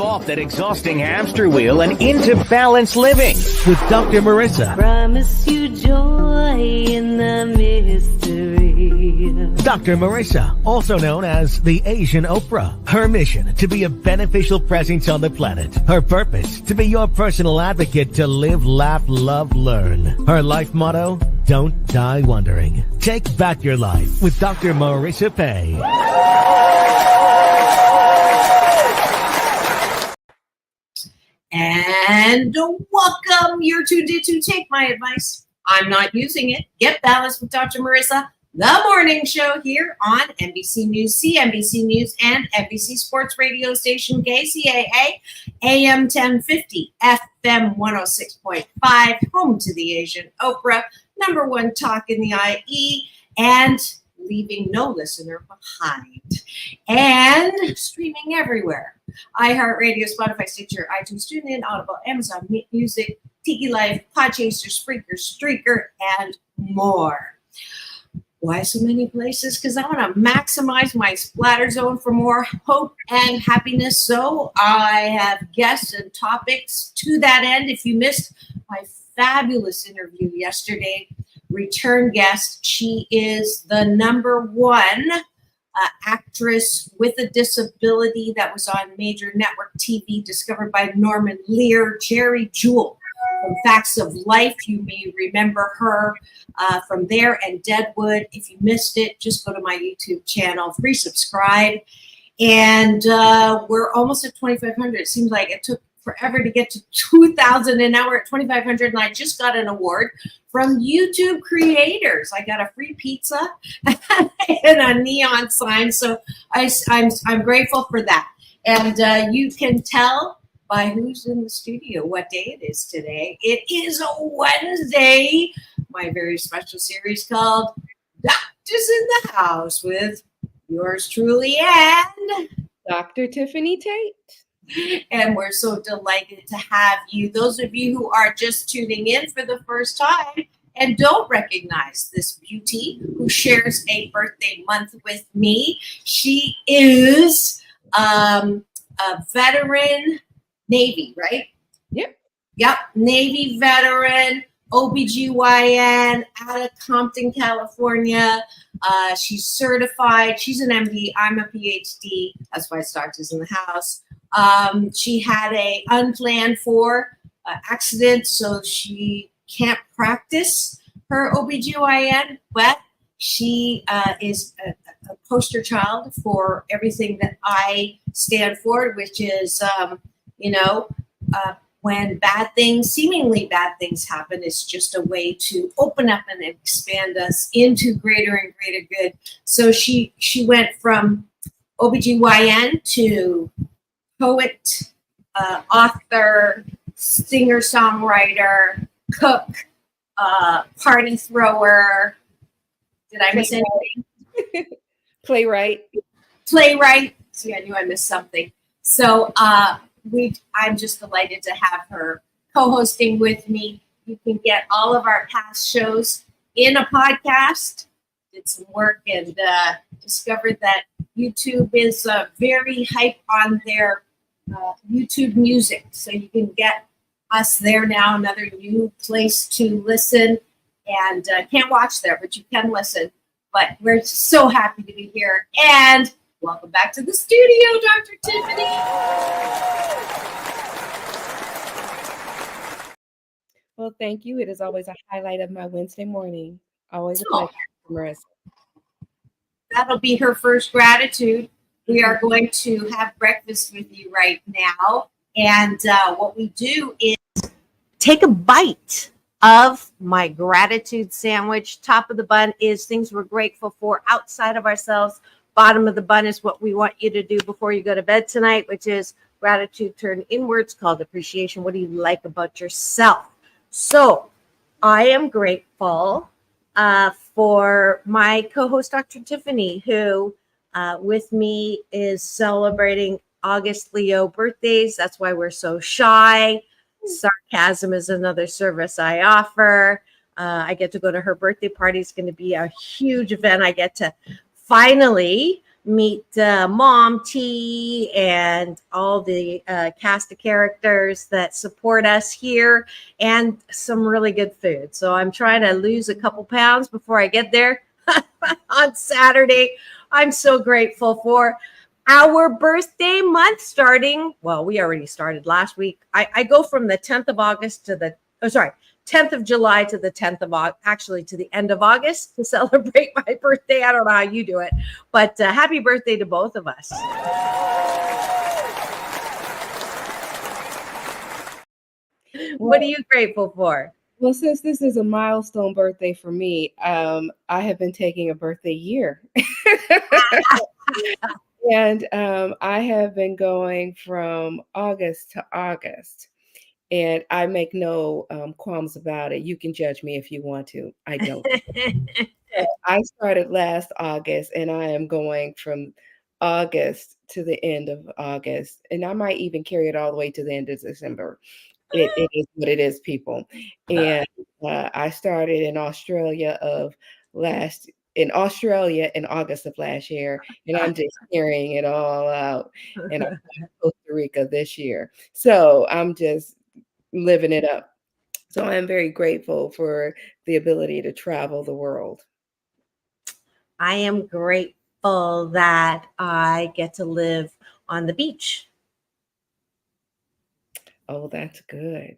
Get off that exhausting hamster wheel and into balanced living with Dr. Marissa. Promise you joy in the mystery. Dr. Marissa, also known as the Asian Oprah. Her mission, to be a beneficial presence on the planet. Her purpose, to be your personal advocate to live, laugh, love, learn. Her life motto, don't die wondering. Take back your life with Dr. Marissa Pei. And welcome. You're tuned in to Take My Advice. I'm not using it. Get Balanced with Dr. Marissa, the morning show here on NBC News, CNBC News, and NBC Sports Radio Station KCAA, AM 1050, FM 106.5, home to the Asian Oprah, number one talk in the IE, and leaving no listener behind. And streaming everywhere. iHeartRadio, Spotify, Stitcher, iTunes, TuneIn, Audible, Amazon Music, Tiki Live, Podchaser, Spreaker, Streaker, and more. Why so many places? Because I want to maximize my splatter zone for more hope and happiness. So I have guests and topics to that end. If you missed my fabulous interview yesterday, return guest, she is the number one actress with a disability that was on major network TV, discovered by Norman Lear, Jerry Jewell. From Facts of Life, you may remember her from there, and Deadwood. If you missed it, just go to my YouTube channel, free subscribe. And we're almost at 2,500. It seems like it took forever to get to 2,000, and now we're at 2,500, and I just got an award from YouTube creators. I got a free pizza and a neon sign, so I'm grateful for that. And you can tell by who's in the studio what day it is today. It is a Wednesday, my very special series called Doctors in the House with yours truly and Dr. Tiffanie Tate. And we're so delighted to have you. Those of you who are just tuning in for the first time and don't recognize this beauty who shares a birthday month with me, she is a veteran Navy, right? Yep. Navy veteran, OBGYN out of Compton, California. She's certified. She's an MD. I'm a PhD. That's why it's Doctors in the House. She had a unplanned for accident, so she can't practice her OBGYN, but she is a poster child for everything that I stand for, which is, when seemingly bad things happen, it's just a way to open up and expand us into greater and greater good. So she went from OBGYN to poet, author, singer-songwriter, cook, party thrower. Did I miss anything? Playwright. See, I knew I missed something. So I'm just delighted to have her co-hosting with me. You can get all of our past shows in a podcast. Did some work and discovered that YouTube is very hype on their YouTube music. So you can get us there now, another new place to listen. And can't watch there, but you can listen. But we're so happy to be here. And welcome back to the studio, Dr. Tiffanie. Well, thank you. It is always a highlight of my Wednesday morning. Always a pleasure, Marissa. That'll be her first gratitude. We are going to have breakfast with you right now. And what we do is take a bite of my gratitude sandwich. Top of the bun is things we're grateful for outside of ourselves. Bottom of the bun is what we want you to do before you go to bed tonight, which is gratitude turned inwards, called appreciation. What do you like about yourself? So I am grateful for my co-host, Dr. Tiffanie, who with me is celebrating August Leo birthdays. That's why we're so shy. Sarcasm is another service I offer. I get to go to her birthday party. It's going to be a huge event. I get to finally meet Mom T and all the cast of characters that support us here, and some really good food. So I'm trying to lose a couple pounds before I get there on Saturday. I'm so grateful for our birthday month starting. Well, we already started last week. I go from the 10th of August to the, 10th of July to the 10th of August, actually to the end of August to celebrate my birthday. I don't know how you do it, but happy birthday to both of us. What are you grateful for? Well, since this is a milestone birthday for me, I have been taking a birthday year. And I have been going from August to August. And I make no qualms about it. You can judge me if you want to. I don't. I started last August, and I am going from August to the end of August. And I might even carry it all the way to the end of December. It is what it is, people. And I started in Australia in August of last year, and I'm just carrying it all out. And I'm in Costa Rica this year. So I'm just living it up. So I'm very grateful for the ability to travel the world. I am grateful that I get to live on the beach. Oh, that's good.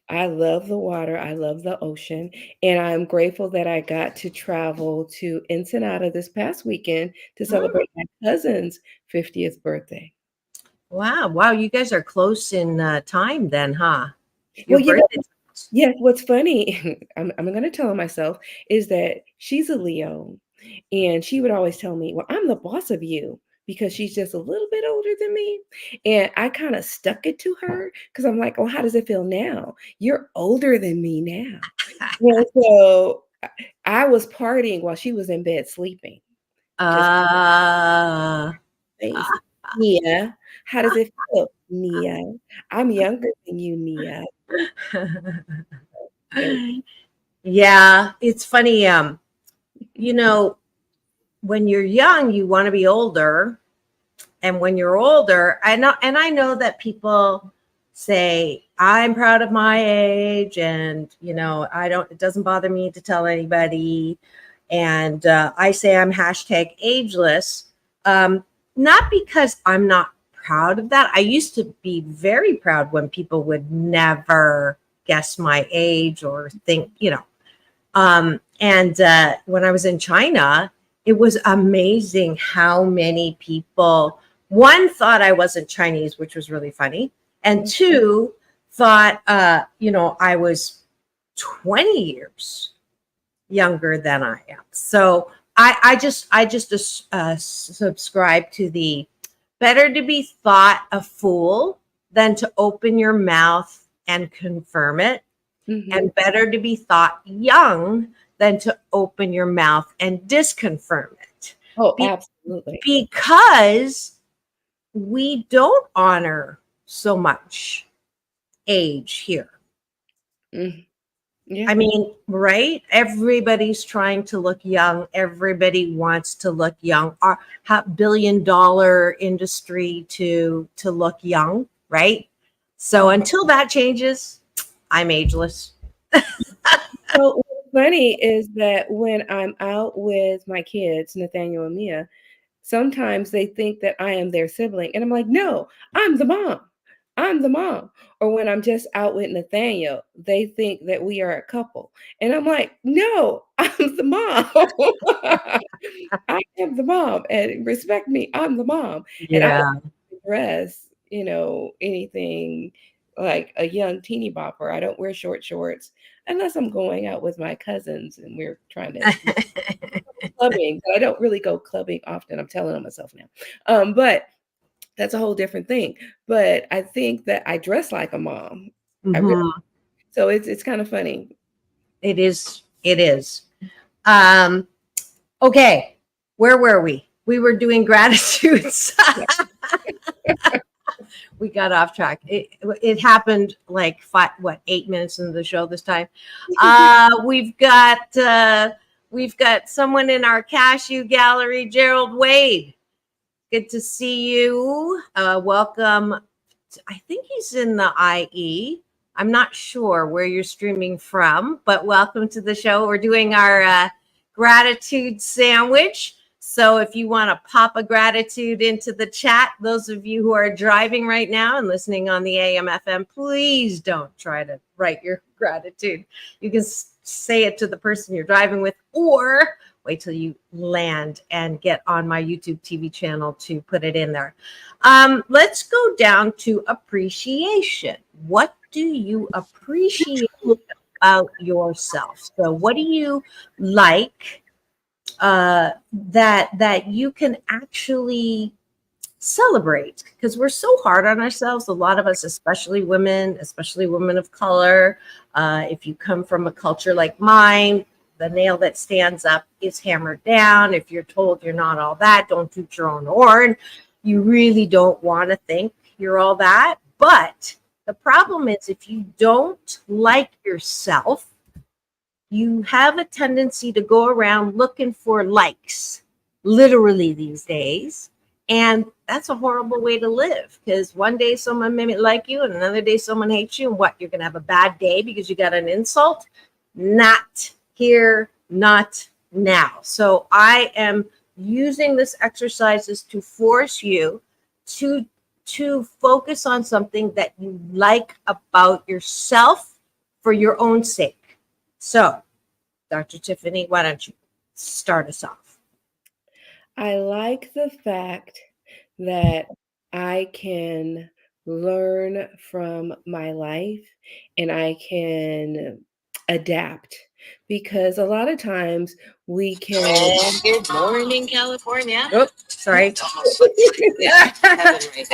I love the water. I love the ocean. And I'm grateful that I got to travel to Ensenada this past weekend to celebrate my cousin's 50th birthday. Wow. You guys are close in time then, huh? Well, yeah, what's funny, I'm going to tell myself, is that she's a Leo. And she would always tell me, well, I'm the boss of you, because she's just a little bit older than me. And I kind of stuck it to her because I'm like, oh, how does it feel now? You're older than me now. And so I was partying while she was in bed sleeping. Nia, how does it feel? Nia, I'm younger than you, Nia. Yeah, it's funny. When you're young, you want to be older. And when you're older, I know that people say, I'm proud of my age, and it doesn't bother me to tell anybody. And I say I'm #ageless. Not because I'm not proud of that. I used to be very proud when people would never guess my age or think, and when I was in China, it was amazing how many people, one, thought I wasn't Chinese, which was really funny. And two, thought, I was 20 years younger than I am. So I just subscribe to the better to be thought a fool than to open your mouth and confirm it. Mm-hmm. And better to be thought young than to open your mouth and disconfirm it. Oh, absolutely. Because we don't honor so much age here. Mm-hmm. Yeah. I mean, right? Everybody's trying to look young. Everybody wants to look young. Our billion-dollar industry to look young, right? So until that changes, I'm ageless. So what's funny is that when I'm out with my kids, Nathaniel and Mia, sometimes they think that I am their sibling. And I'm like, no, I'm the mom. I'm the mom. Or when I'm just out with Nathaniel, they think that we are a couple. And I'm like, no, I'm the mom. I am the mom. And respect me. I'm the mom. Yeah. And I don't dress, anything like a young teeny bopper. I don't wear short shorts unless I'm going out with my cousins and we're trying to clubbing. But I don't really go clubbing often. I'm telling on myself now. But that's a whole different thing. But I think that I dress like a mom. Mm-hmm. So it's kind of funny. It is. Okay. Where were we? We were doing gratitudes. We got off track. It happened like 8 minutes into the show this time. We've got someone in our cashew gallery, Gerald Wade. Good to see you. Welcome. I think he's in the IE. I'm not sure where you're streaming from, but welcome to the show. We're doing our gratitude sandwich. So if you want to pop a gratitude into the chat, those of you who are driving right now and listening on the AM FM, please don't try to write your gratitude. You can say it to the person you're driving with, or wait till you land and get on my YouTube TV channel to put it in there. Let's go down to appreciation. What do you appreciate about yourself? So what do you like that you can actually celebrate? Because we're so hard on ourselves, a lot of us, especially women of color. If you come from a culture like mine, the nail that stands up is hammered down. If you're told you're not all that, don't toot your own horn. You really don't want to think you're all that. But the problem is, if you don't like yourself, you have a tendency to go around looking for likes, literally these days. And that's a horrible way to live, because one day someone may like you and another day someone hates you. And what, you're going to have a bad day because you got an insult? Not here, not now. So I am using this exercises to force you to focus on something that you like about yourself for your own sake. So, Dr. Tiffanie, why don't you start us off? I like the fact that I can learn from my life and I can adapt, because a lot of times we can. Good morning, California. Oh, sorry.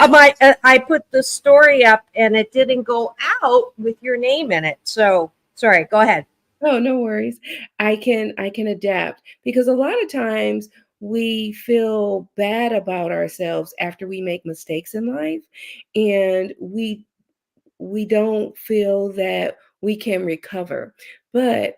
I put the story up and it didn't go out with your name in it. So sorry, go ahead. Oh, no worries. I can adapt, because a lot of times we feel bad about ourselves after we make mistakes in life, and we don't feel that we can recover. But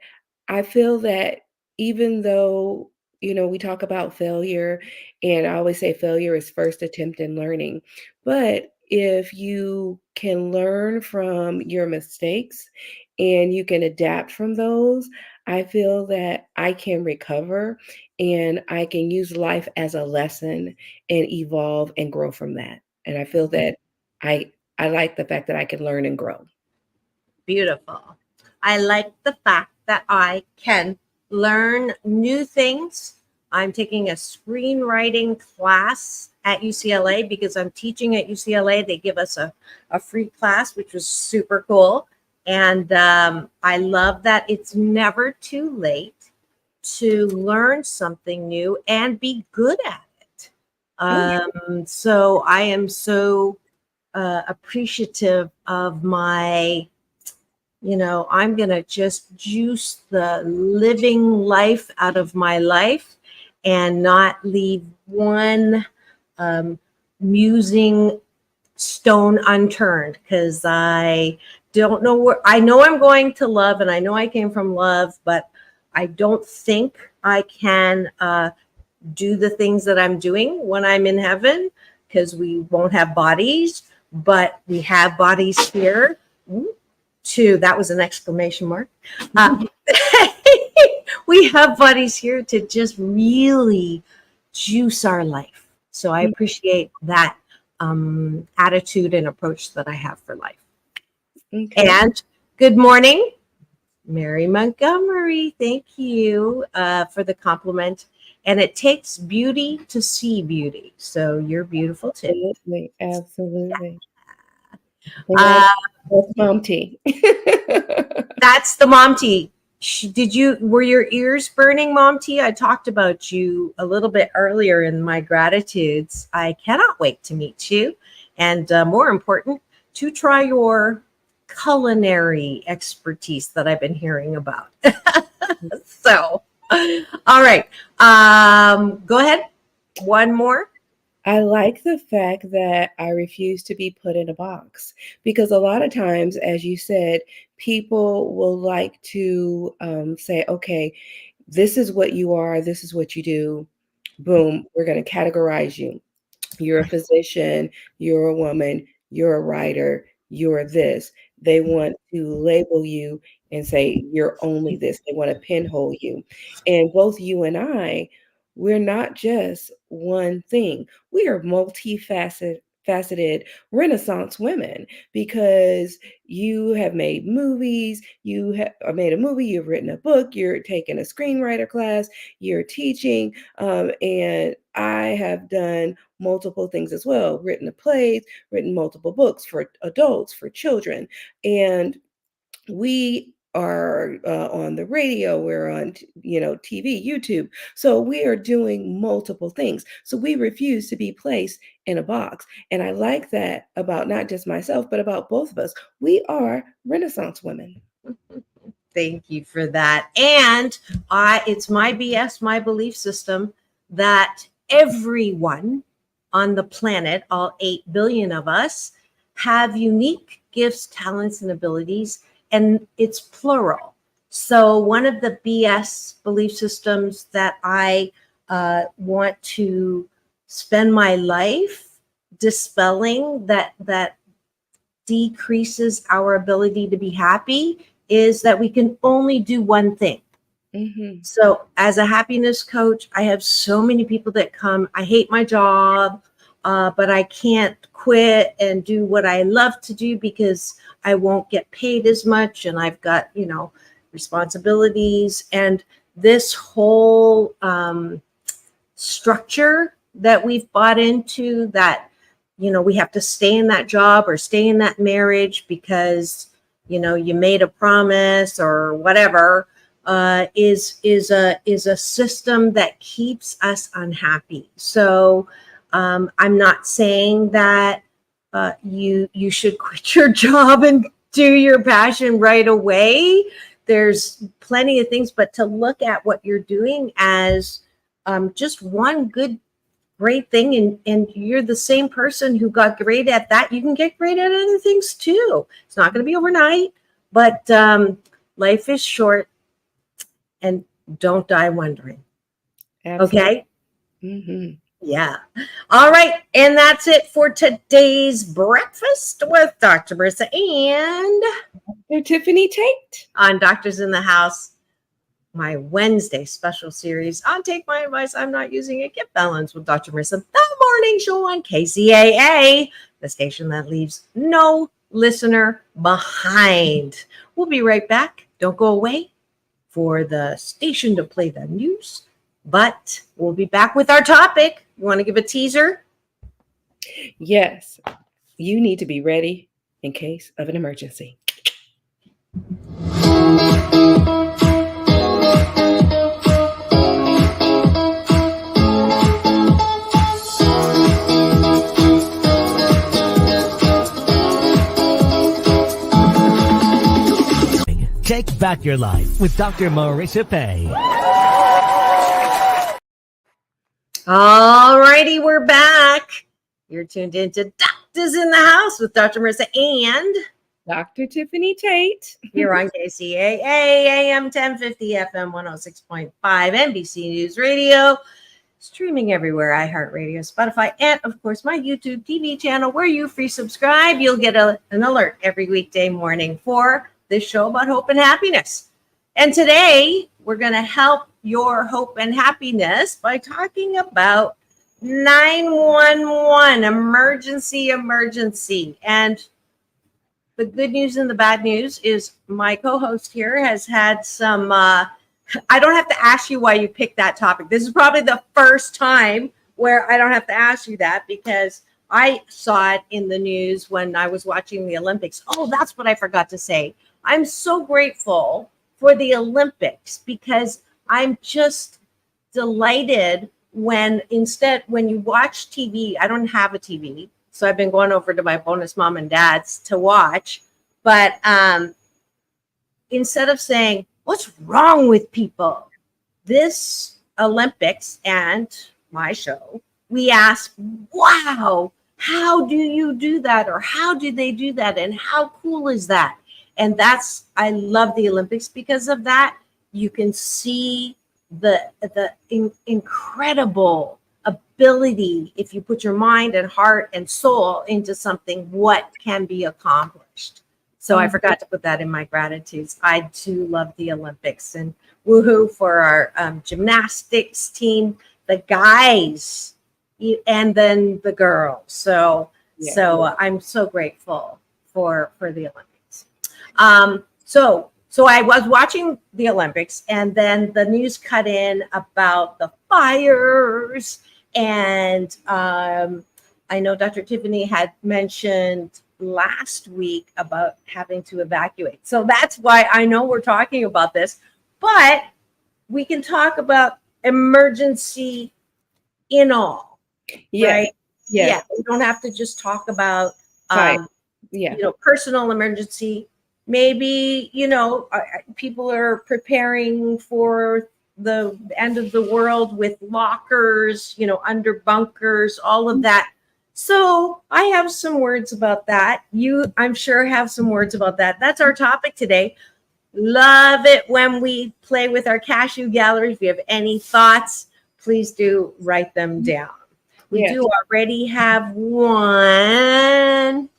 I feel that even though, we talk about failure, and I always say failure is first attempt in learning. But if you can learn from your mistakes and you can adapt from those, I feel that I can recover and I can use life as a lesson and evolve and grow from that. And I feel that I like the fact that I can learn and grow. Beautiful. I like the fact that I can learn new things. I'm taking a screenwriting class at UCLA because I'm teaching at UCLA. They give us a free class, which was super cool. And I love that it's never too late to learn something new and be good at it. So I am so appreciative of my, I'm going to just juice the living life out of my life and not leave one musing stone unturned, because I don't know where. I know I'm going to love, and I know I came from love, but I don't think I can do the things that I'm doing when I'm in heaven, because we won't have bodies, but we have bodies here. Too. That was an exclamation mark. We have bodies here to just really juice our life. So I appreciate that attitude and approach that I have for life. Okay. And good morning, Mary Montgomery. Thank you for the compliment. And it takes beauty to see beauty. So you're beautiful too. Absolutely. That's mom tea. That's the mom tea. Were your ears burning, Mom T? I talked about you a little bit earlier in my gratitudes. I cannot wait to meet you. And more important, to try your culinary expertise that I've been hearing about. So, all right. Go ahead. One more. I like the fact that I refuse to be put in a box, because a lot of times, as you said, people will like to say, okay, this is what you are, this is what you do. Boom, we're going to categorize you. You're a physician, you're a woman, you're a writer, you're this. They want to label you and say you're only this. They want to pinhole you. And both you and I, we're not just one thing. We are faceted Renaissance women because you have made movies, you have made a movie, you've written a book, you're taking a screenwriter class, you're teaching, and I have done multiple things as well, written a plays, written multiple books for adults, for children. And we are on the radio, we're on TV, YouTube, so we are doing multiple things, so we refuse to be placed in a box. And I like that about not just myself but about both of us. We are Renaissance women. Thank you for that. And it's my BS, my belief system, that everyone on the planet, all 8 billion of us, have unique gifts, talents, and abilities, and it's plural. So one of the BS belief systems that I want to spend my life dispelling, that decreases our ability to be happy, is that we can only do one thing. Mm-hmm. So as a happiness coach, I have so many people that come, I hate my job, but I can't quit and do what I love to do because I won't get paid as much. And I've got, responsibilities. And this whole structure that we've bought into, that, we have to stay in that job or stay in that marriage because, you made a promise or whatever, is a system that keeps us unhappy. So I'm not saying that you should quit your job and do your passion right away. There's plenty of things, but to look at what you're doing as just one great thing, and you're the same person who got great at that, you can get great at other things too. It's not going to be overnight, but life is short, and don't die wondering. Absolutely. Okay? Mm-hmm. Yeah. All right. And that's it for today's breakfast with Dr. Marissa and Dr. Tiffanie Tate on Doctors in the House, my Wednesday special series on Take My Advice, I'm Not Using It. Get Balanced with Dr. Marissa, the morning show on KCAA, the station that leaves no listener behind. We'll be right back. Don't go away for the station to play the news, but we'll be back with our topic. You want to give a teaser? Yes, you need to be ready in case of an emergency. Take back your life with Dr. Marissa Pei. All righty, we're back. You're tuned into Doctors in the House with Dr. Marissa and Dr. Tiffanie Tate. Here on KCAA, AM 1050, FM 106.5, NBC News Radio, streaming everywhere, iHeartRadio, Spotify, and of course my YouTube TV channel where you free subscribe. You'll get an alert every weekday morning for this show about hope and happiness. And today we're going to help your hope and happiness by talking about 911, emergency. And the good news and the bad news is my co-host here has had some, I don't have to ask you why you picked that topic. This is probably the first time where I don't have to ask you that because I saw it in the news when I was watching the Olympics. Oh, that's what I forgot to say. I'm so grateful for the Olympics because I'm just delighted when you watch TV, I don't have a TV, so I've been going over to my bonus mom and dad's to watch. But instead of saying, what's wrong with people? This Olympics and my show, we ask, wow, how do you do that? Or how do they do that? And how cool is that? And I love the Olympics because of that. You can see the incredible ability, if you put your mind and heart and soul into something, what can be accomplished. So I forgot to put that in my gratitudes. I too love the Olympics, and woohoo for our gymnastics team, the guys, and then the girls. So I'm so grateful for the Olympics. So I was watching the Olympics, and then the news cut in about the fires, and I know Dr. Tiffanie had mentioned last week about having to evacuate. So that's why I know we're talking about this, but we can talk about emergency in all, right? Yeah. We don't have to just talk about, personal emergency. Maybe, people are preparing for the end of the world with lockers, under bunkers, all of that. So I have some words about that. You, I'm sure, have some words about that. That's our topic today. Love it when we play with our cashew gallery. If you have any thoughts, please do write them down. We do already have one.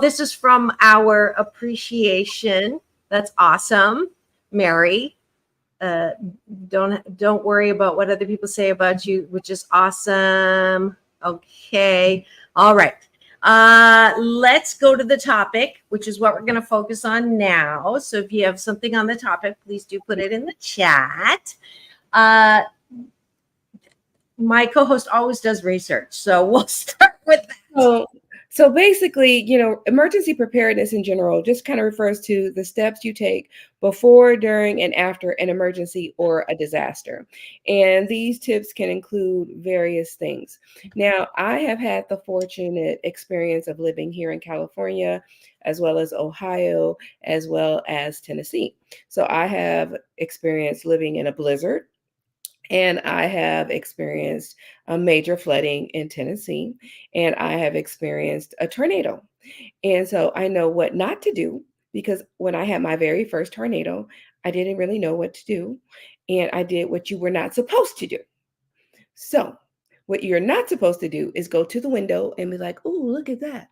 This is from our appreciation. That's awesome, Mary. Don't worry about what other people say about you, which is awesome. Okay. All right. Let's go to the topic, which is what we're going to focus on now. So if you have something on the topic, please do put it in the chat. My co-host always does research, so we'll start with that. So basically, emergency preparedness in general just kind of refers to the steps you take before, during, and after an emergency or a disaster. And these tips can include various things. Now, I have had the fortunate experience of living here in California, as well as Ohio, as well as Tennessee. So I have experienced living in a blizzard. And I have experienced a major flooding in Tennessee, and I have experienced a tornado. And so I know what not to do, because when I had my very first tornado, I didn't really know what to do. And I did what you were not supposed to do. So what you're not supposed to do is go to the window and be like, oh, look at that.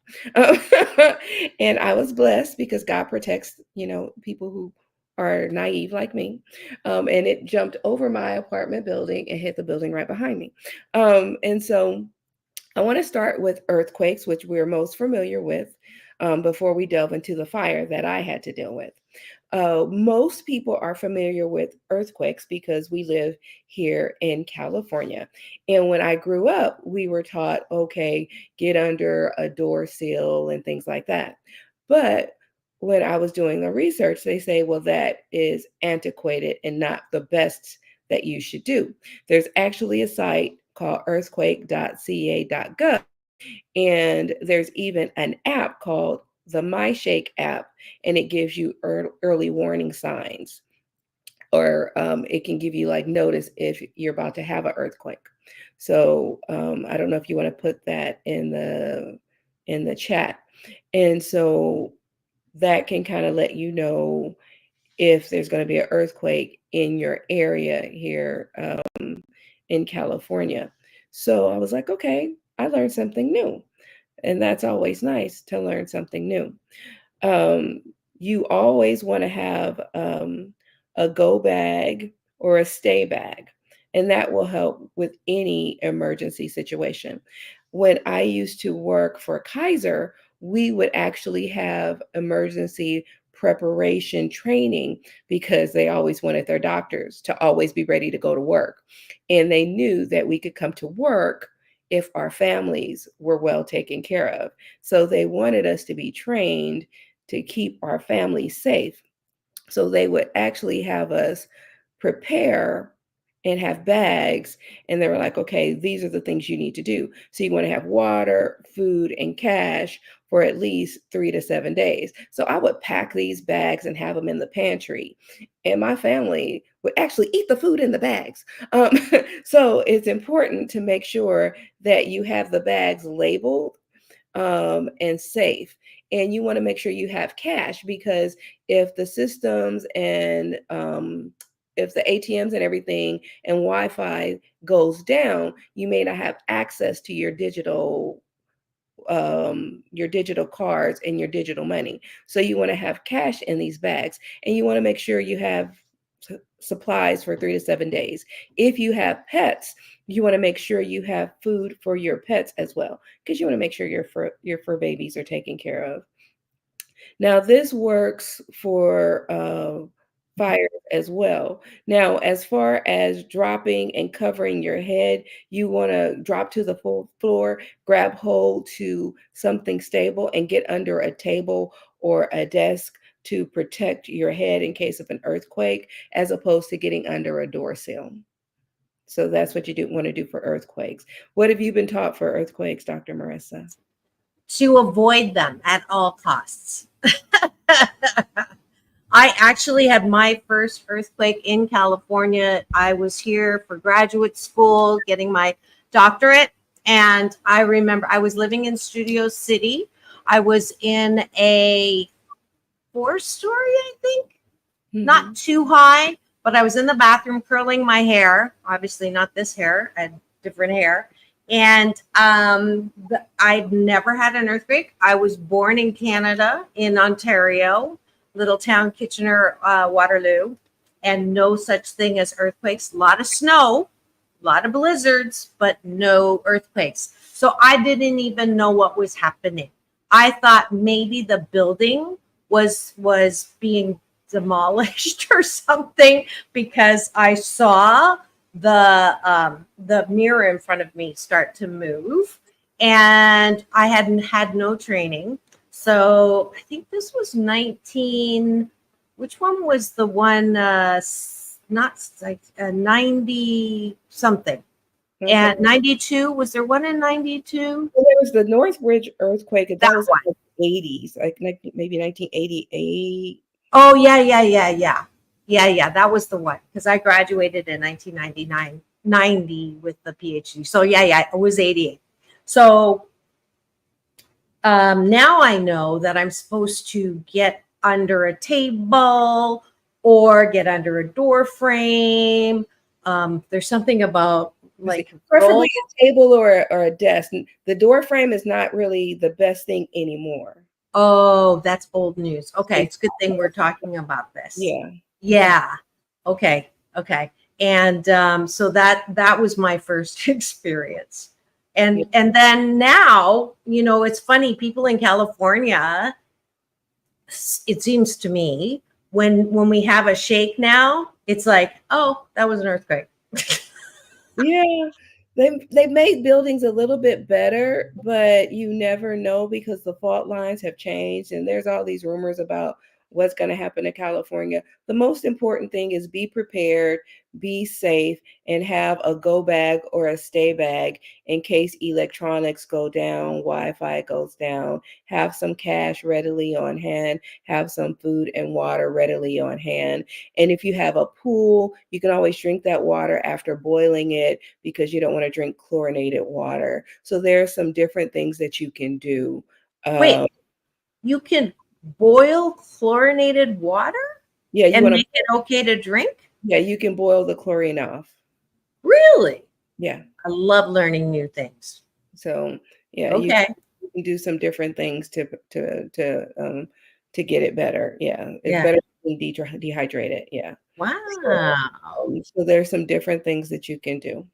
And I was blessed because God protects, people who are naive like me. And it jumped over my apartment building and hit the building right behind me. And so I want to start with earthquakes, which we're most familiar with, before we delve into the fire that I had to deal with. Most people are familiar with earthquakes because we live here in California. And when I grew up, we were taught, okay, get under a door sill and things like that. But when I was doing the research, they say, well, that is antiquated and not the best that you should do. There's actually a site called earthquake.ca.gov. And there's even an app called the MyShake app, and it gives you early warning signs, or it can give you like notice if you're about to have an earthquake. So I don't know if you want to put that in the chat. And so that can kind of let you know if there's going to be an earthquake in your area here in California. So I was like, okay, I learned something new. And that's always nice to learn something new. You always want to have a go bag or a stay bag, and that will help with any emergency situation. When I used to work for Kaiser, we would actually have emergency preparation training because they always wanted their doctors to always be ready to go to work. And they knew that we could come to work if our families were well taken care of. So they wanted us to be trained to keep our families safe. So they would actually have us prepare and have bags. And they were like, okay, these are the things you need to do. So you want to have water, food, and cash for at least 3 to 7 days. So I would pack these bags and have them in the pantry. And my family would actually eat the food in the bags. So it's important to make sure that you have the bags labeled and safe. And you want to make sure you have cash, because if the systems and if the ATMs and everything and Wi-Fi goes down, you may not have access to your digital cards and your digital money. So you want to have cash in these bags, and you want to make sure you have supplies for 3 to 7 days. If you have pets, you want to make sure you have food for your pets as well, because you want to make sure your fur babies are taken care of. Now, this works for fire as well. Now, as far as dropping and covering your head, you want to drop to the full floor, grab hold to something stable, and get under a table or a desk to protect your head in case of an earthquake, as opposed to getting under a door sill. So that's what you want to do for earthquakes. What have you been taught for earthquakes, Dr. Marissa? To avoid them at all costs. I actually had my first earthquake in California. I was here for graduate school, getting my doctorate. And I remember I was living in Studio City. I was in a 4-story, I think, not too high, but I was in the bathroom curling my hair. Obviously not this hair, I had different hair. And I'd never had an earthquake. I was born in Canada, in Ontario, little town Kitchener, Waterloo, and no such thing as earthquakes. A lot of snow, a lot of blizzards, but no earthquakes. So I didn't even know what was happening. I thought maybe the building was being demolished or something, because I saw the mirror in front of me start to move, and I hadn't had no training. So I think this was which one was the one, not like 90 something. Okay. And 92, was there one in 92? Well, there was the Northridge earthquake, and that was in the 80s, like maybe 1988. Oh, yeah. That was the one, because I graduated in 1990 with the PhD. So yeah, it was 88. So now I know that I'm supposed to get under a table or get under a door frame. There's something about like preferably a table or a desk. The door frame is not really the best thing anymore. Oh, that's old news. Okay, it's a good thing we're talking about this. Yeah. Okay. And so that was my first experience. And then now, it's funny, people in California, it seems to me, when we have a shake now, it's like, oh, that was an earthquake. Yeah. They've made buildings a little bit better, but you never know, because the fault lines have changed and there's all these rumors about what's going to happen to California. The most important thing is be prepared, be safe, and have a go bag or a stay bag in case electronics go down, Wi-Fi goes down. Have some cash readily on hand, have some food and water readily on hand. And if you have a pool, you can always drink that water after boiling it, because you don't want to drink chlorinated water. So there are some different things that you can do. Wait, you can boil chlorinated water? Yeah, and make it okay to drink? Yeah, you can boil the chlorine off. Really? Yeah. I love learning new things. So yeah, okay. You can do some different things to get it better. Yeah, it's better than dehydrated. Yeah. Wow. So there's some different things that you can do.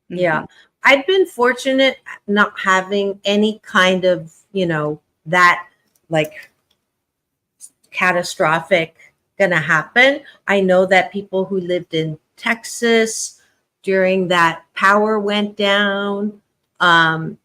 Yeah, I've been fortunate not having any kind of that like catastrophic gonna happen. I know that people who lived in Texas during that power went down, and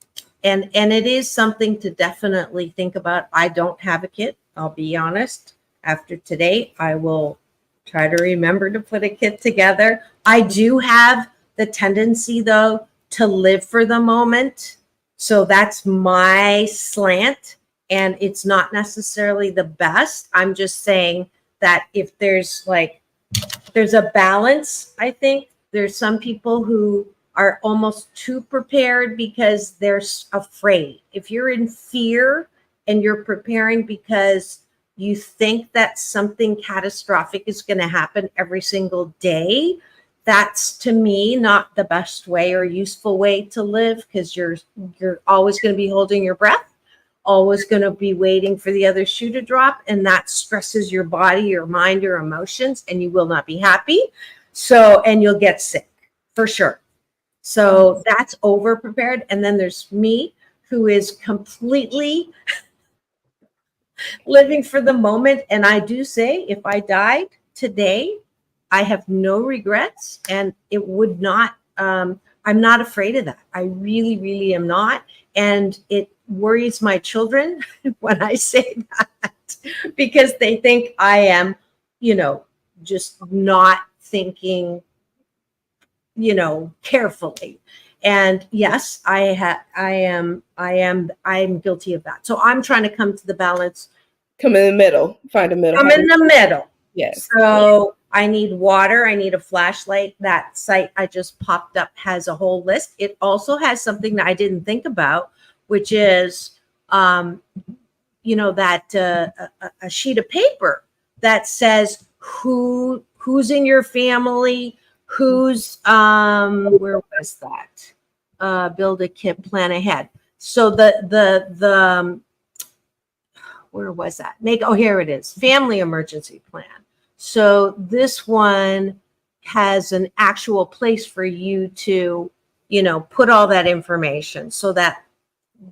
it is something to definitely think about. I don't have a kit, I'll be honest. After today, I will try to remember to put a kit together. I do have the tendency, though, to live for the moment. So that's my slant, and it's not necessarily the best. I'm just saying that if there's a balance, I think. There's some people who are almost too prepared because they're afraid. If you're in fear and you're preparing because you think that something catastrophic is going to happen every single day, that's to me not the best way or useful way to live, because you're always going to be holding your breath, always going to be waiting for the other shoe to drop, and that stresses your body, your mind, your emotions, and you will not be happy. So, and you'll get sick for sure. So that's over prepared. And then there's me, who is completely living for the moment. And I do say, if I died today, I have no regrets, and it would not, I'm not afraid of that. I really, really am not. And it worries my children when I say that, because they think I am, just not thinking, carefully. And yes, I am guilty of that. So I'm trying to come to the balance. Come in the middle, find a middle. I'm in the middle. Yes. So I need water. I need a flashlight. That site I just popped up has a whole list. It also has something that I didn't think about, which is, that a sheet of paper that says who's in your family, who's where was that? Build a kit, plan ahead. So the where was that? Here it is. Family emergency plan. So this one has an actual place for you to, put all that information so that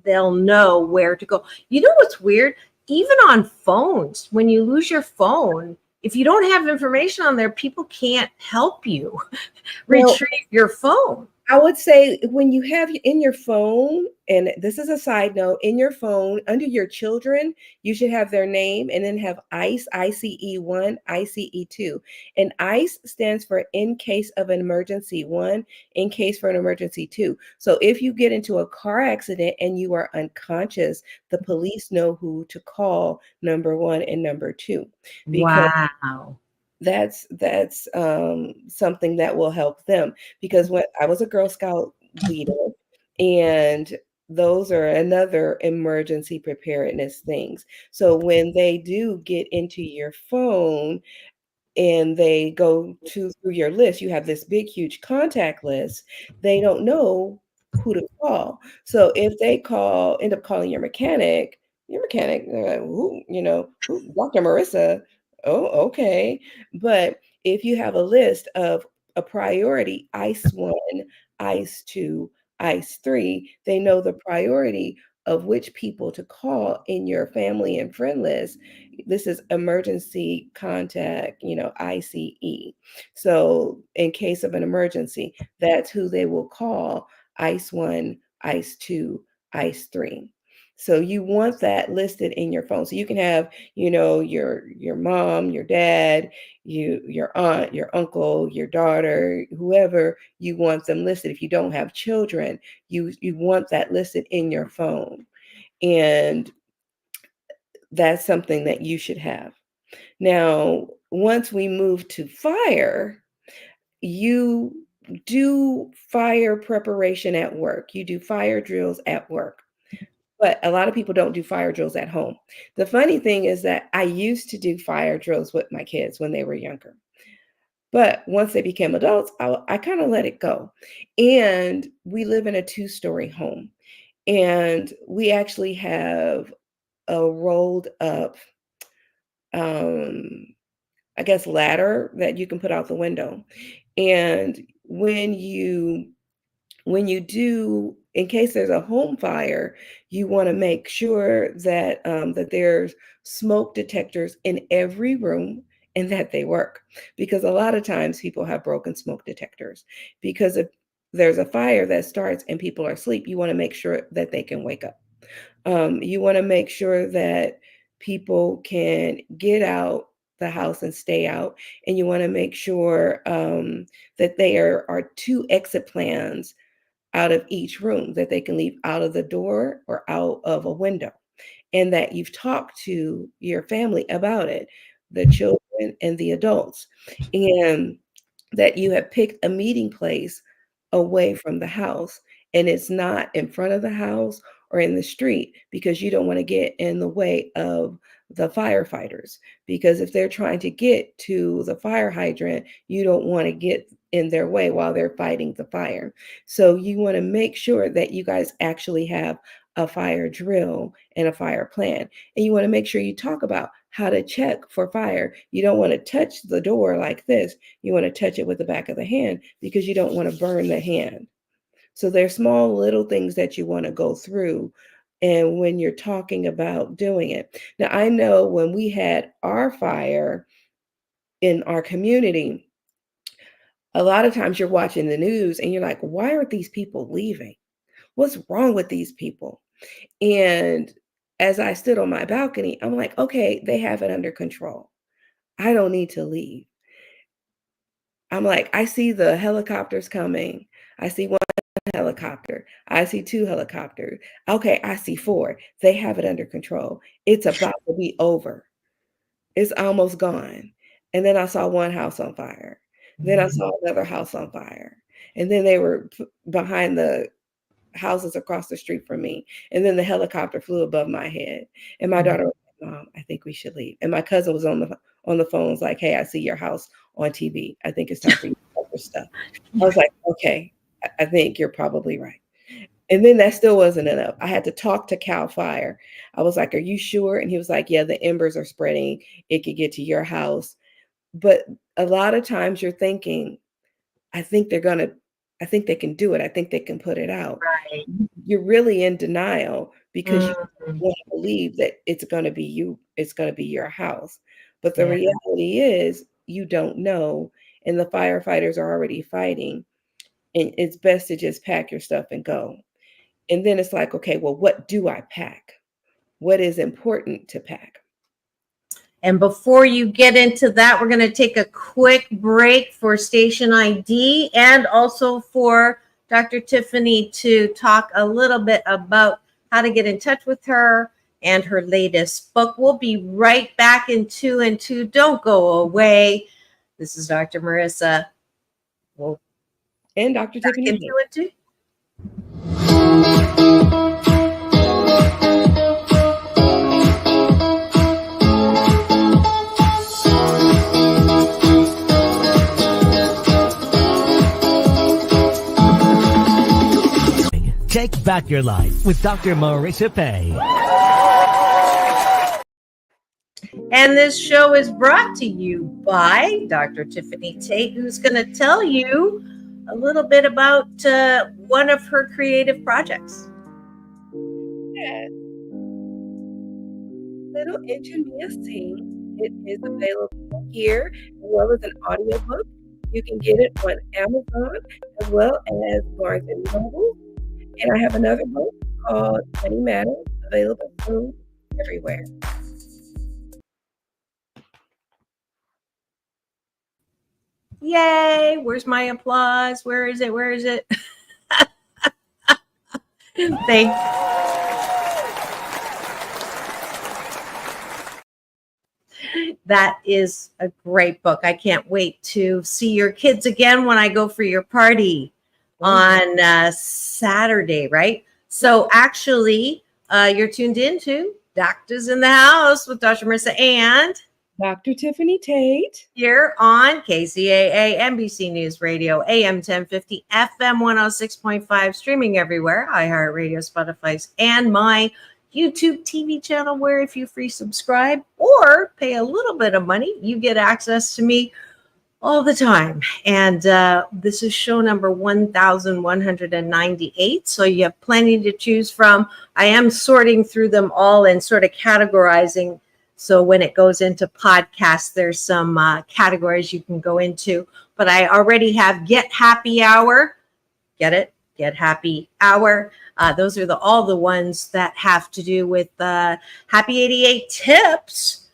they'll know where to go. You know what's weird? Even on phones, when you lose your phone, if you don't have information on there, people can't help you retrieve your phone. I would say when you have in your phone, and this is a side note, in your phone, under your children, you should have their name and then have ICE, ICE1, ICE2. And ICE stands for in case of an emergency 1, in case for an emergency 2. So if you get into a car accident and you are unconscious, the police know who to call, number 1 and number 2. Wow. That's something that will help them, because when I was a Girl Scout leader, and those are another emergency preparedness things. So when they do get into your phone and they go through your list, you have this big, huge contact list. They don't know who to call. So if they end up calling your mechanic, they're like, who, Dr. Marissa. Oh, okay. But if you have a list of a priority, ICE1, ICE2, ICE3, they know the priority of which people to call in your family and friend list. This is emergency contact, ICE. So in case of an emergency, that's who they will call, ICE1, ICE2, ICE3. So you want that listed in your phone. So you can have, your mom, your dad, your aunt, your uncle, your daughter, whoever you want them listed. If you don't have children, you want that listed in your phone. And that's something that you should have. Now, once we move to fire, you do fire preparation at work. You do fire drills at work. But a lot of people don't do fire drills at home. The funny thing is that I used to do fire drills with my kids when they were younger. But once they became adults, I kind of let it go. And we live in a 2-story home. And we actually have a rolled up, I guess, ladder that you can put out the window. And when you do, in case there's a home fire, you want to make sure that that there's smoke detectors in every room and that they work, because a lot of times people have broken smoke detectors. Because if there's a fire that starts and people are asleep, you want to make sure that they can wake up. You want to make sure that people can get out the house and stay out, and you want to make sure that there are 2 exit plans out of each room that they can leave out of the door or out of a window, and that you've talked to your family about it, the children and the adults, and that you have picked a meeting place away from the house, and it's not in front of the house or in the street, because you don't want to get in the way of the firefighters, because if they're trying to get to the fire hydrant, you don't want to get in their way while they're fighting the fire. So you want to make sure that you guys actually have a fire drill and a fire plan. And you want to make sure you talk about how to check for fire. You don't want to touch the door like this. You want to touch it with the back of the hand because you don't want to burn the hand. So there's small little things that you want to go through. And when you're talking about doing it. Now, I know when we had our fire in our community, a lot of times you're watching the news and you're like, why aren't these people leaving? What's wrong with these people? And as I stood on my balcony, I'm like, okay, they have it under control. I don't need to leave. I'm like, I see the helicopters coming. I see one helicopter. I see 2 helicopters. Okay, I see 4. They have it under control. It's about to be over. It's almost gone. And then I saw one house on fire. Then I saw another house on fire. And then they were behind the houses across the street from me. And then the helicopter flew above my head. And my daughter was like, Mom, I think we should leave. And my cousin was on the phone, was like, hey, I see your house on TV. I think it's time for you to cover stuff. I was like, okay, I think you're probably right. And then that still wasn't enough. I had to talk to CAL FIRE. I was like, are you sure? And he was like, yeah, the embers are spreading. It could get to your house. But a lot of times you're thinking, I think they can do it. I think they can put it out. Right. You're really in denial because you want to believe that it's going to be you. It's going to be your house. But the reality is you don't know. And the firefighters are already fighting. And it's best to just pack your stuff and go. And then it's like, okay, well, what do I pack? What is important to pack? And before you get into that, we're going to take a quick break for station ID and also for Dr. Tiffanie to talk a little bit about how to get in touch with her and her latest book. We'll be right back in 2 and 2. Don't go away. This is Dr. Marissa. And Dr. Tiffanie. 2 and 2. Take back your life with Dr. Marissa Pei. And this show is brought to you by Dr. Tiffanie Tate, who's going to tell you a little bit about one of her creative projects. Yes. Little Engine Mia Sings. It is available here as well as an audiobook. You can get it on Amazon as well as Barnes & Noble. And I have another book called Money Matters, available soon everywhere. Yay! Where's my applause? Where is it? Where is it? That is a great book. I can't wait to see your kids again when I go for your party on Saturday, right? So actually, you're tuned in to Doctors in the House with Dr. Marissa and Dr. Tiffanie Tate here on KCAA, NBC News Radio, AM 1050, FM 106.5, streaming everywhere, iHeartRadio, Spotify, and my YouTube TV channel, where if you free subscribe or pay a little bit of money, you get access to me all the time. And this is show number 1198. So you have plenty to choose from. I am sorting through them all and sort of categorizing. So when it goes into podcasts, there's some categories you can go into. But I already have Get Happy Hour. Get it? Get Happy Hour. Those are all the ones that have to do with Happy 88 tips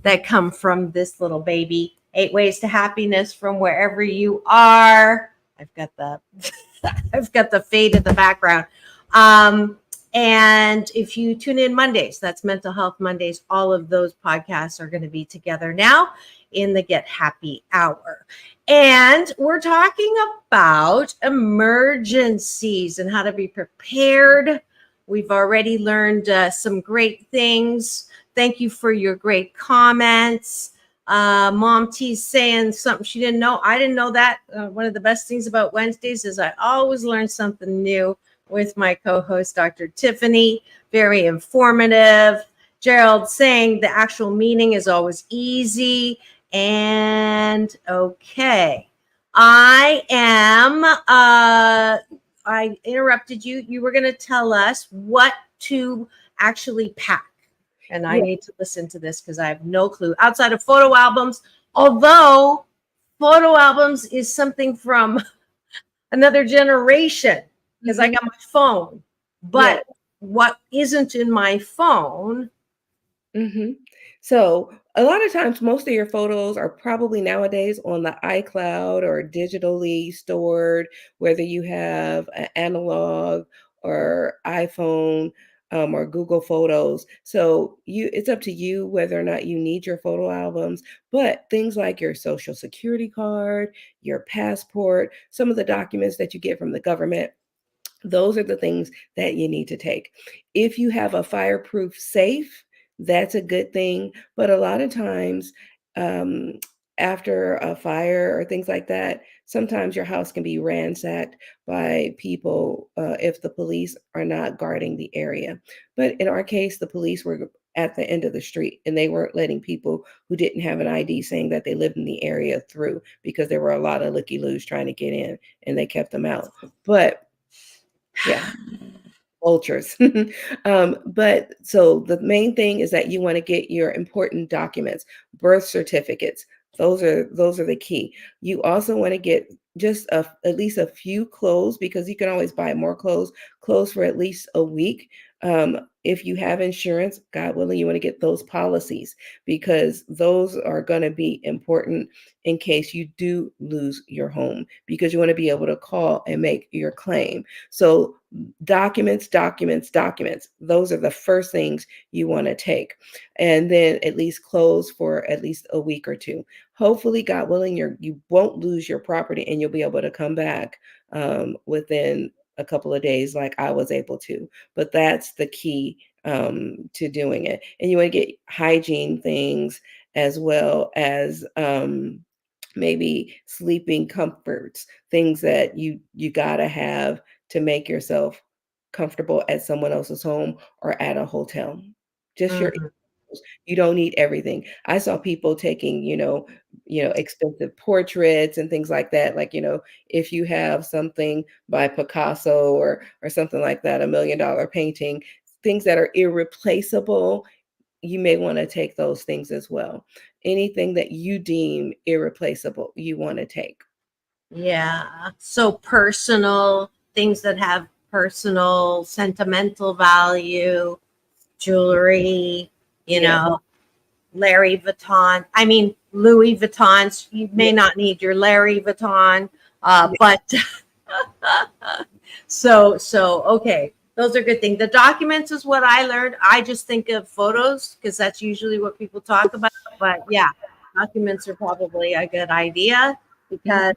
that come from this little baby. 8 Ways to Happiness from wherever you are. I've got the fade in the background. And if you tune in Mondays, that's Mental Health Mondays, all of those podcasts are going to be together now in the Get Happy Hour. And we're talking about emergencies and how to be prepared. We've already learned some great things Thank you for your great comments. Mom T's saying something she didn't know. I didn't know that. One of the best things about Wednesdays is I always learn something new with my co-host, Dr. Tiffany. Very informative. Gerald saying the actual meaning is always easy. And okay. I interrupted you. You were going to tell us what to actually pack. And I need to listen to this because I have no clue outside of photo albums. Although photo albums is something from another generation because I got my phone. But what isn't in my phone? So a lot of times, most of your photos are probably nowadays on the iCloud or digitally stored, whether you have an analog or iPhone or Google Photos. So it's up to you whether or not you need your photo albums, but things like your social security card, your passport, some of the documents that you get from the government, those are the things that you need to take. If you have a fireproof safe, that's a good thing. But a lot of times, after a fire or things like that, sometimes your house can be ransacked by people if the police are not guarding the area. But in our case, the police were at the end of the street and they weren't letting people who didn't have an ID saying that they lived in the area through because there were a lot of looky-loos trying to get in and they kept them out. But yeah, vultures. But so the main thing is that you want to get your important documents, birth certificates. Those are the key. You also want to get just at least a few clothes because you can always buy more clothes for at least a week. If you have insurance, God willing, you want to get those policies because those are going to be important in case you do lose your home because you want to be able to call and make your claim. So documents. Those are the first things you want to take. And then at least clothes for at least a week or two. Hopefully, God willing, you won't lose your property and you'll be able to come back within a couple of days like I was able to. But that's the key to doing it. And you want to get hygiene things as well as maybe sleeping comforts, things that you gotta have to make yourself comfortable at someone else's home or at a hotel. Just your you don't need everything. I saw people taking, expensive portraits and things like that. Like, if you have something by Picasso or something like that, $1 million painting, things that are irreplaceable, you may want to take those things as well. Anything that you deem irreplaceable, you want to take. Yeah. So personal things that have personal sentimental value, jewelry, Louis Vuittons. You may not need your Larry Vuitton, but so okay. Those are good things. The documents is what I learned. I just think of photos because that's usually what people talk about. But yeah, documents are probably a good idea because,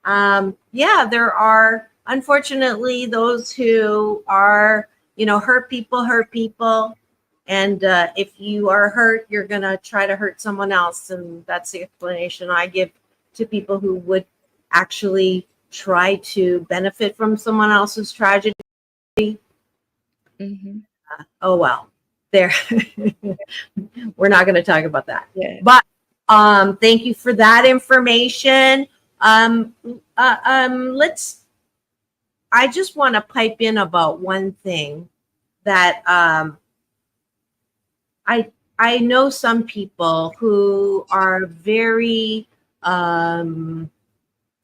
there are unfortunately those who are, hurt people. And if you are hurt, you're going to try to hurt someone else. And that's the explanation I give to people who would actually try to benefit from someone else's tragedy. Oh, well, there. We're not going to talk about that. Yeah. But thank you for that information. I just want to pipe in about one thing that I know some people who are very, I don't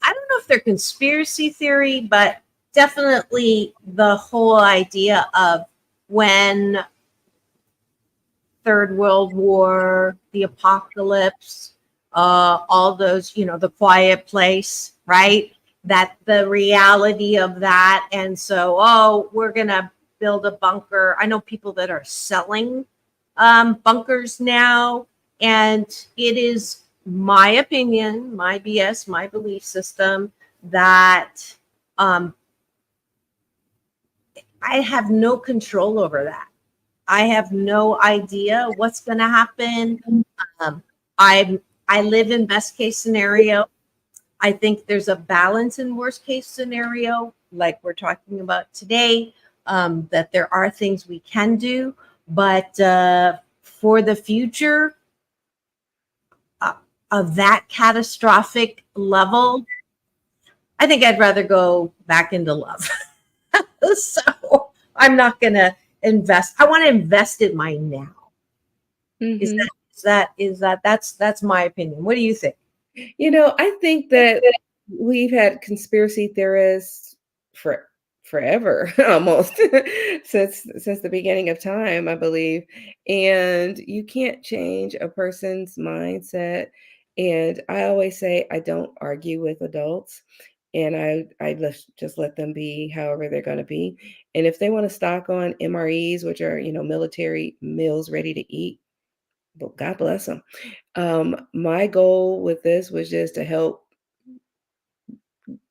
know if they're conspiracy theory, but definitely the whole idea of when Third World War, the apocalypse, all those, the quiet place, right? That the reality of that. And so, we're going to build a bunker. I know people that are selling bunkers now. And it is my opinion, my BS, my belief system that I have no control over that. I have no idea what's going to happen. Um, I live in best case scenario. I think there's a balance in worst case scenario, like we're talking about today, that there are things we can do, but for the future of that catastrophic level, I think I'd rather go back into love. So I'm not going to invest. I want to invest in my now. Mhm. That's my opinion. What do you think? I think that we've had conspiracy theorists for forever, almost since the beginning of time, I believe. And you can't change a person's mindset. And I always say I don't argue with adults. And just let them be however they're going to be. And if they want to stock on MREs, which are, military meals ready to eat, well, God bless them. My goal with this was just to help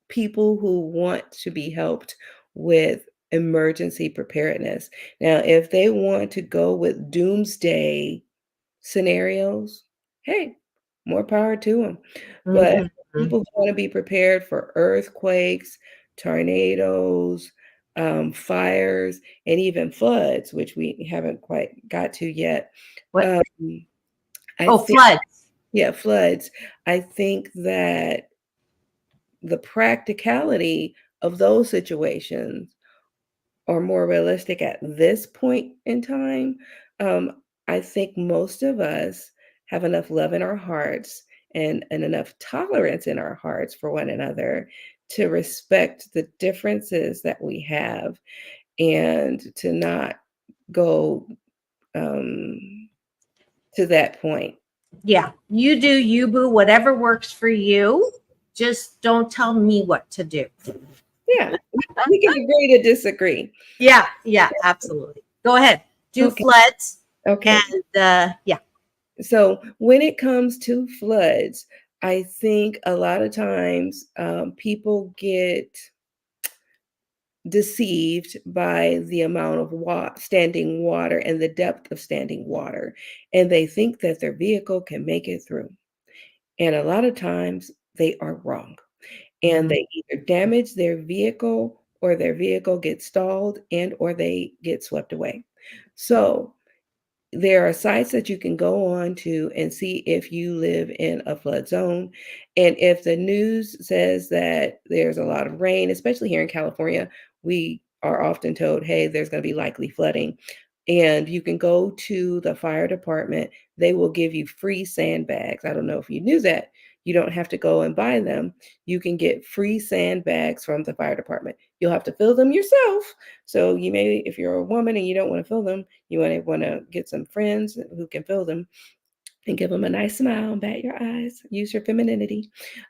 people who want to be helped with emergency preparedness. Now, if they want to go with doomsday scenarios, hey, more power to them. But people who want to be prepared for earthquakes, tornadoes, fires, and even floods, which we haven't quite got to yet. What? I think, Floods. yeah, floods. I think that the practicality of those situations are more realistic at this point in time. I think most of us have enough love in our hearts and enough tolerance in our hearts for one another to respect the differences that we have and to not go to that point. Yeah, you do you, boo, whatever works for you. Just don't tell me what to do. Yeah, we can agree to disagree. Yeah, absolutely. Go ahead. Do Okay. floods. Okay. And yeah. So when it comes to floods, I think a lot of times people get deceived by the amount of standing water and the depth of standing water. And they think that their vehicle can make it through. And a lot of times they are wrong. And they either damage their vehicle or their vehicle gets stalled and or they get swept away. So there are sites that you can go on to and see if you live in a flood zone. And if the news says that there's a lot of rain, especially here in California, we are often told, hey, there's going to be likely flooding. And you can go to the fire department. They will give you free sandbags. I don't know if you knew that. You don't have to go and buy them. You can get free sandbags from the fire department. You'll have to fill them yourself. So you may, if you're a woman and you don't want to fill them, you want to get some friends who can fill them and give them a nice smile and bat your eyes. Use your femininity.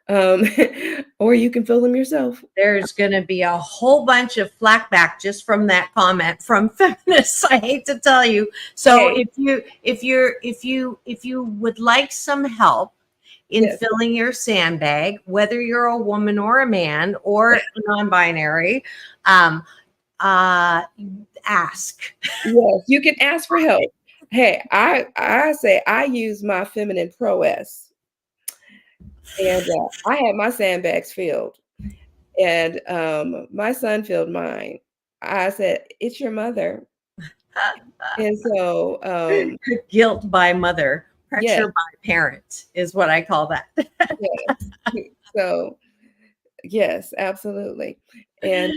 Or you can fill them yourself. There's going to be a whole bunch of flack back just from that comment from feminists. I hate to tell you. So Hey. if you would like some help in Yes. filling your sandbag, whether you're a woman or a man or non-binary, ask. Yes, you can ask for help. Hey, I say I use my feminine prowess, and I had my sandbags filled, and my son filled mine. I said, "It's your mother," and so Guilt by mother, pressure yes, by parent is what I call that. yes. So yes, absolutely, and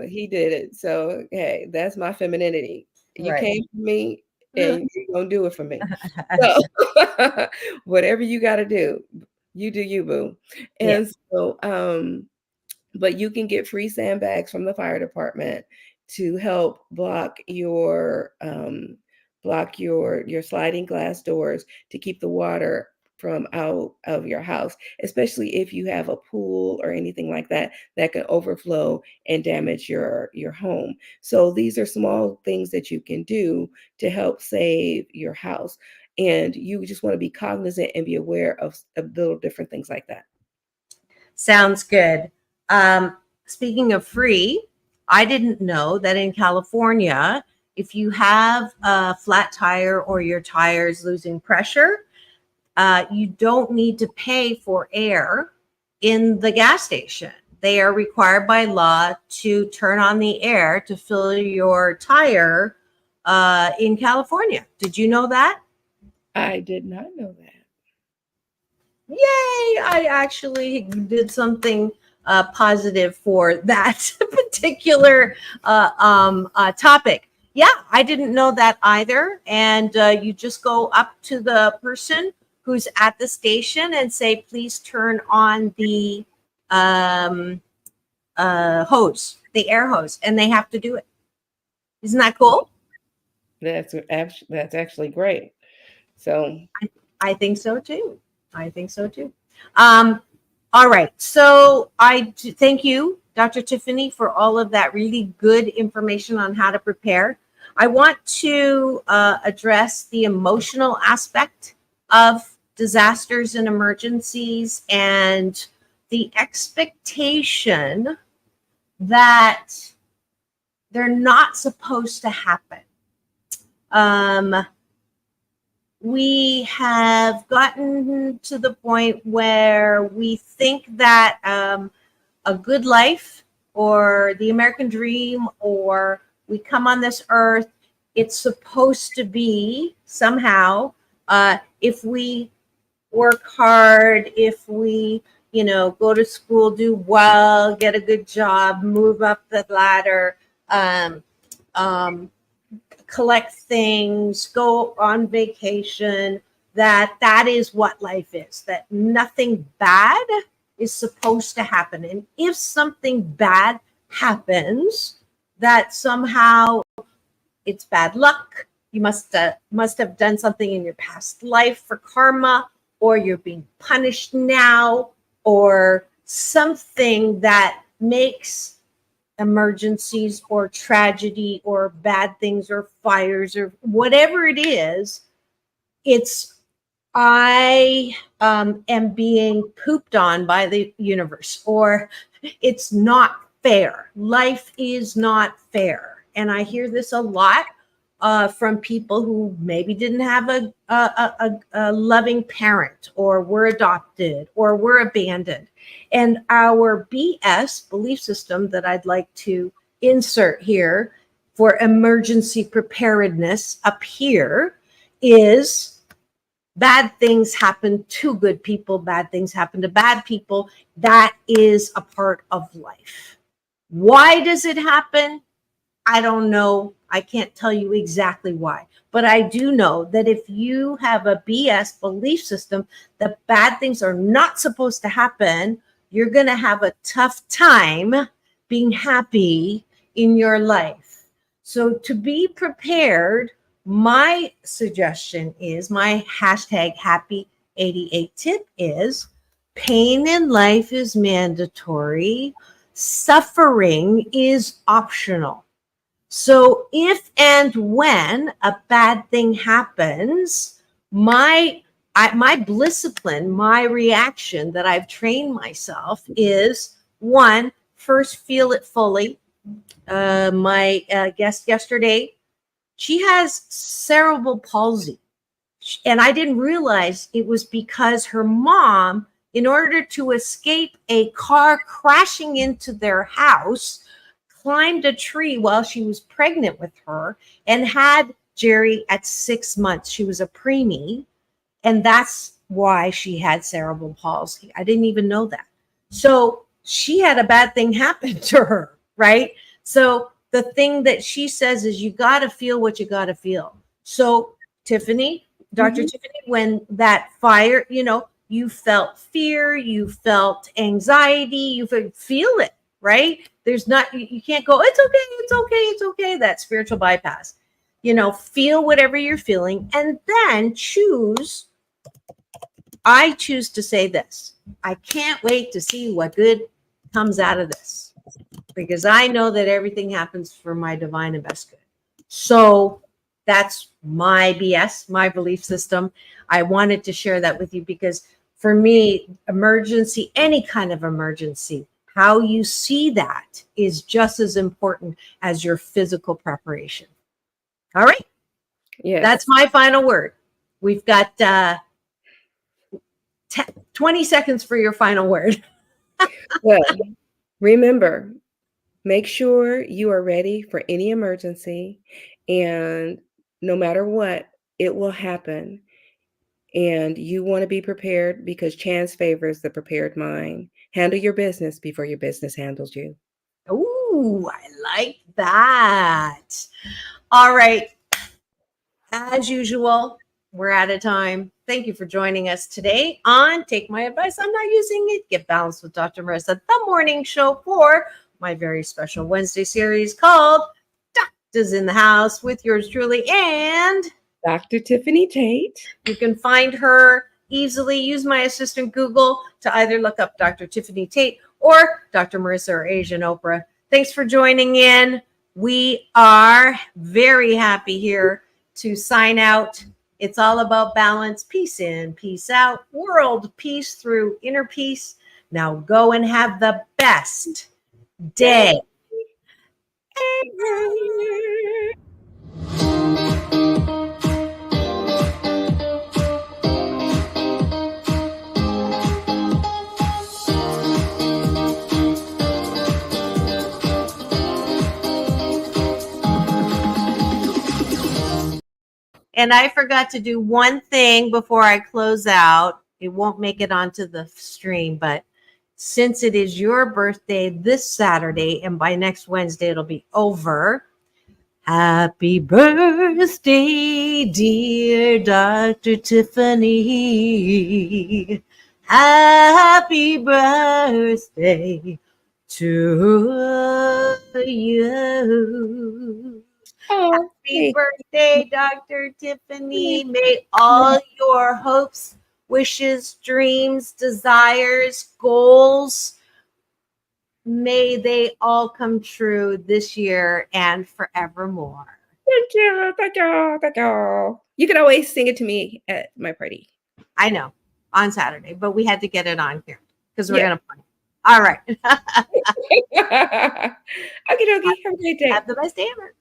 he did it. So hey, that's my femininity. You Right. came for me, and you're gonna do it for me. So whatever you got to do, you do you, boo. And so, but you can get free sandbags from the fire department to help block your sliding glass doors to keep the water from out of your house, especially if you have a pool or anything like that that can overflow and damage your home. So these are small things that you can do to help save your house. And you just want to be cognizant and be aware of little different things like that. Sounds good. Speaking of free, I didn't know that in California, if you have a flat tire or your tire is losing pressure, you don't need to pay for air in the gas station. They are required by law to turn on the air to fill your tire in California. Did you know that? I did not know that. Yay! I actually did something positive for that particular topic. Yeah, I didn't know that either. And you just go up to the person who's at the station and say, please turn on the hose, the air hose, and they have to do it. Isn't that cool? That's actually great. So I think so too. I think so too. All right. So thank you, Dr. Tiffanie, for all of that really good information on how to prepare. I want to address the emotional aspect of disasters and emergencies and the expectation that they're not supposed to happen. We have gotten to the point where we think that a good life or the American dream, or we come on this earth, it's supposed to be somehow, if we work hard, if we, go to school, do well, get a good job, move up the ladder, collect things, go on vacation, that is what life is, that nothing bad is supposed to happen. And if something bad happens, that somehow it's bad luck. You must have done something in your past life for karma, or you're being punished now, or something that makes emergencies or tragedy or bad things or fires or whatever it is, I am being pooped on by the universe, or it's not fair. Life is not fair. And I hear this a lot from people who maybe didn't have a loving parent, or were adopted, or were abandoned. And our BS belief system that I'd like to insert here for emergency preparedness up here is bad things happen to good people, bad things happen to bad people. That is a part of life. Why does it happen? I don't know. I can't tell you exactly why, but I do know that if you have a BS belief system that bad things are not supposed to happen, you're going to have a tough time being happy in your life. So to be prepared, my suggestion is, my hashtag happy 88 tip is, pain in life is mandatory. Suffering is optional. So if and when a bad thing happens, my blisscipline, my reaction that I've trained myself is, one, first feel it fully. My guest yesterday, she has cerebral palsy. And I didn't realize it was because her mom, in order to escape a car crashing into their house, climbed a tree while she was pregnant with her and had Jerry at 6 months. She was a preemie, and that's why she had cerebral palsy. I didn't even know that. So she had a bad thing happen to her, right? So the thing that she says is, you got to feel what you got to feel. So Tiffanie, Dr. Tiffanie, when that fire, you felt fear, you felt anxiety, you feel it, right? There's not, you can't go, it's okay, it's okay, it's okay. That spiritual bypass, feel whatever you're feeling, and then choose. I choose to say this: I can't wait to see what good comes out of this, because I know that everything happens for my divine and best good. So that's my BS, my belief system. I wanted to share that with you because for me, emergency, any kind of emergency, how you see that is just as important as your physical preparation. All right. Yes. That's my final word. We've got 20 seconds for your final word. Well, remember, make sure you are ready for any emergency, and no matter what, it will happen. And you want to be prepared because chance favors the prepared mind. Handle your business before your business handles you. Ooh, I like that. All right. As usual, we're out of time. Thank you for joining us today on Take My Advice. I'm Not Using It. Get Balanced with Dr. Marissa, the morning show for my very special Wednesday series called Doctors in the House with yours truly. And Dr. Tiffanie Tate. you can find her easily. Use my assistant Google to either look up Dr. Tiffanie Tate or Dr. Marissa or Asian Oprah. Thanks for joining in. We are very happy here to sign out. It's all about balance, peace in, peace out, world peace through inner peace. Now go and have the best day. And I forgot to do one thing before I close out. It won't make it onto the stream, but since it is your birthday this Saturday, and by next Wednesday it'll be over. Happy birthday, dear Dr. Tiffanie. Happy birthday to you. Happy birthday, Dr. Tiffanie. May all your hopes, wishes, dreams, desires, goals, may they all come true this year and forevermore. Thank you. Thank you. Thank you. You can always sing it to me at my party. I know, on Saturday, but we had to get it on here because we're going to play. All right. Okie dokie. Have a great day. Have the best day ever.